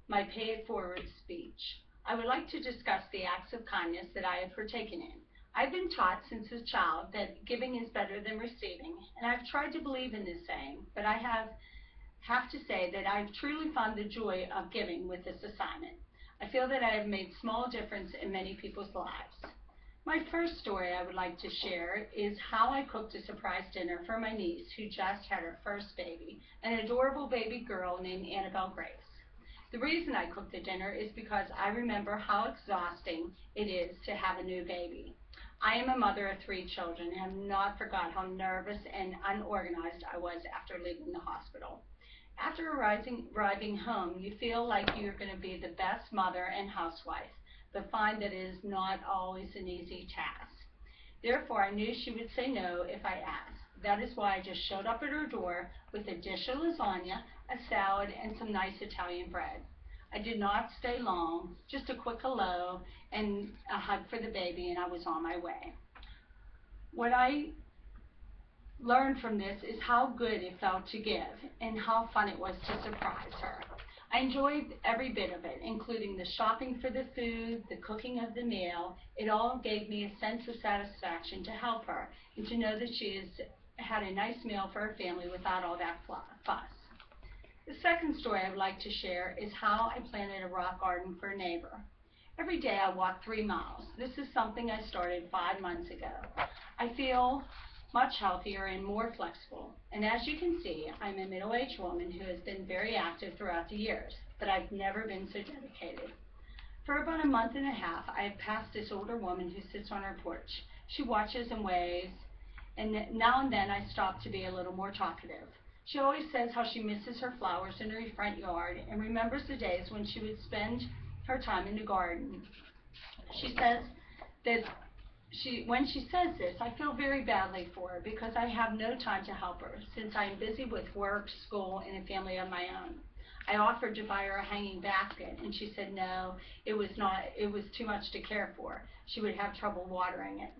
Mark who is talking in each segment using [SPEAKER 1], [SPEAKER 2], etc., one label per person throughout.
[SPEAKER 1] my Pay It Forward speech. I would like to discuss the acts of kindness that I have partaken in. I've been taught since a child that giving is better than receiving, and I've tried to believe in this saying, but I have to say that I've truly found the joy of giving with this assignment. I feel that I have made small difference in many people's lives. My first story I would like to share is how I cooked a surprise dinner for my niece who just had her first baby, an adorable baby girl named Annabelle Grace. The reason I cooked the dinner is because I remember how exhausting it is to have a new baby. I am a mother of 3 children and have not forgot how nervous and unorganized I was after leaving the hospital. After arriving home, you feel like you're going to be the best mother and housewife, but find that it is not always an easy task. Therefore, I knew she would say no if I asked. That is why I just showed up at her door with a dish of lasagna, a salad, and some nice Italian bread. I did not stay long, just a quick hello and a hug for the baby, and I was on my way. What I learned from this is how good it felt to give and how fun it was to surprise her. I enjoyed every bit of it, including the shopping for the food, the cooking of the meal. It all gave me a sense of satisfaction to help her and to know that she has had a nice meal for her family without all that fuss. The second story I would like to share is how I planted a rock garden for a neighbor. Every day I walk 3 miles. This is something I started 5 months ago. I feel much healthier and more flexible. And as you can see, I'm a middle-aged woman who has been very active throughout the years, but I've never been so dedicated. For about a month and a half, I have passed this older woman who sits on her porch. She watches and waves, and now and then I stop to be a little more talkative. She always says how she misses her flowers in her front yard and remembers the days when she would spend her time in the garden. She says that when she says this, I feel very badly for her because I have no time to help her since I am busy with work, school, and a family of my own. I offered to buy her a hanging basket, and she said no, it was too much to care for. She would have trouble watering it.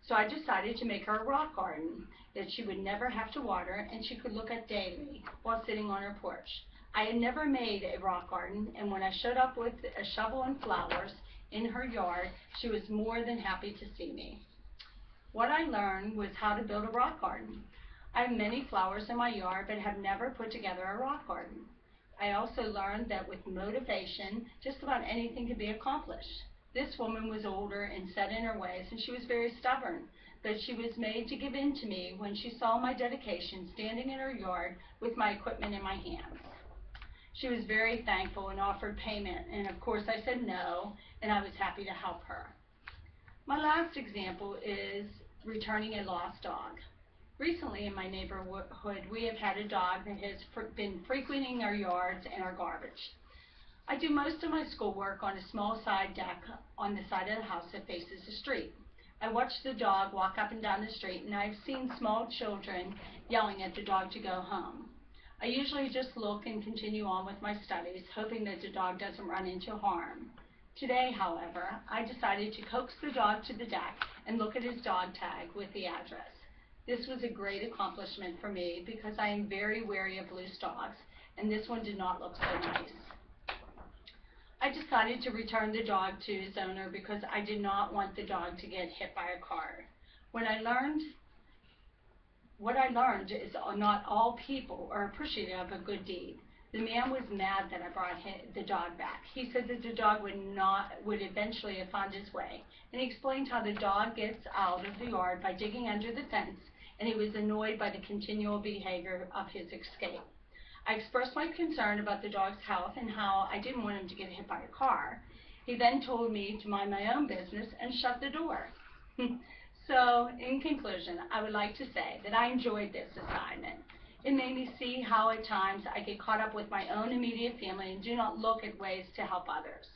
[SPEAKER 1] So I decided to make her a rock garden that she would never have to water and she could look at daily while sitting on her porch. I had never made a rock garden, and when I showed up with a shovel and flowers in her yard, she was more than happy to see me. What I learned was how to build a rock garden. I have many flowers in my yard, but have never put together a rock garden. I also learned that with motivation, just about anything can be accomplished. This woman was older and set in her ways, and she was very stubborn, but she was made to give in to me when she saw my dedication standing in her yard with my equipment in my hands. She was very thankful and offered payment, and of course I said no, and I was happy to help her. My last example is returning a lost dog. Recently in my neighborhood, we have had a dog that has been frequenting our yards and our garbage. I do most of my schoolwork on a small side deck on the side of the house that faces the street. I watch the dog walk up and down the street, and I've seen small children yelling at the dog to go home. I usually just look and continue on with my studies, hoping that the dog doesn't run into harm. Today, however, I decided to coax the dog to the deck and look at his dog tag with the address. This was a great accomplishment for me because I am very wary of loose dogs, and this one did not look so nice. I decided to return the dog to his owner because I did not want the dog to get hit by a car. What I learned is not all people are appreciative of a good deed. The man was mad that I brought the dog back. He said that the dog would eventually have found his way, and he explained how the dog gets out of the yard by digging under the fence, and he was annoyed by the continual behavior of his escape. I expressed my concern about the dog's health and how I didn't want him to get hit by a car. He then told me to mind my own business and shut the door. So, in conclusion, I would like to say that I enjoyed this assignment. It made me see how at times I get caught up with my own immediate family and do not look at ways to help others.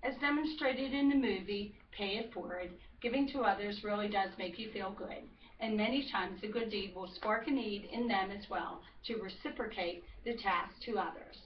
[SPEAKER 1] As demonstrated in the movie Pay It Forward, giving to others really does make you feel good, and many times a good deed will spark a need in them as well to reciprocate the task to others.